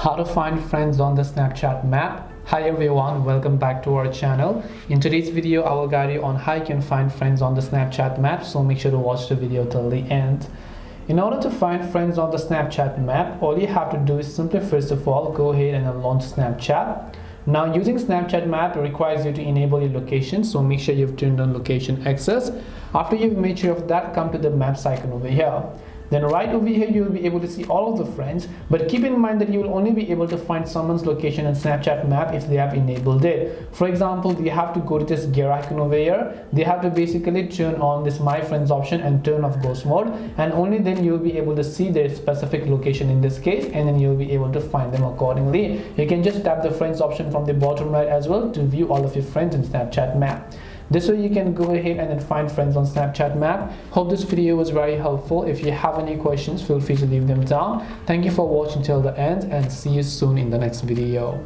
How to find friends on the Snapchat map. Hi everyone, welcome back to our channel. In today's video I will guide you on how you can find friends on the Snapchat map, so make sure to watch the video till the end. In order to find friends on the Snapchat map, all you have to do is simply first of all go ahead and launch Snapchat. Now using Snapchat map requires you to enable your location, so make sure you've turned on location access. After you've made sure of that, come to the maps icon over here. Then right over here you will be able to see all of the friends, but keep in mind that you will only be able to find someone's location in Snapchat map if they have enabled it. For example, you have to go to this gear icon over here. They have to basically turn on this my friends option and turn off ghost mode, and only then you will be able to see their specific location in this case, and then you'll be able to find them accordingly. You can just tap the friends option from the bottom right as well to view all of your friends in Snapchat map. This way you can go ahead and then find friends on Snapchat map. Hope this video was very helpful. If you have any questions, feel free to leave them down. Thank you for watching till the end and see you soon in the next video.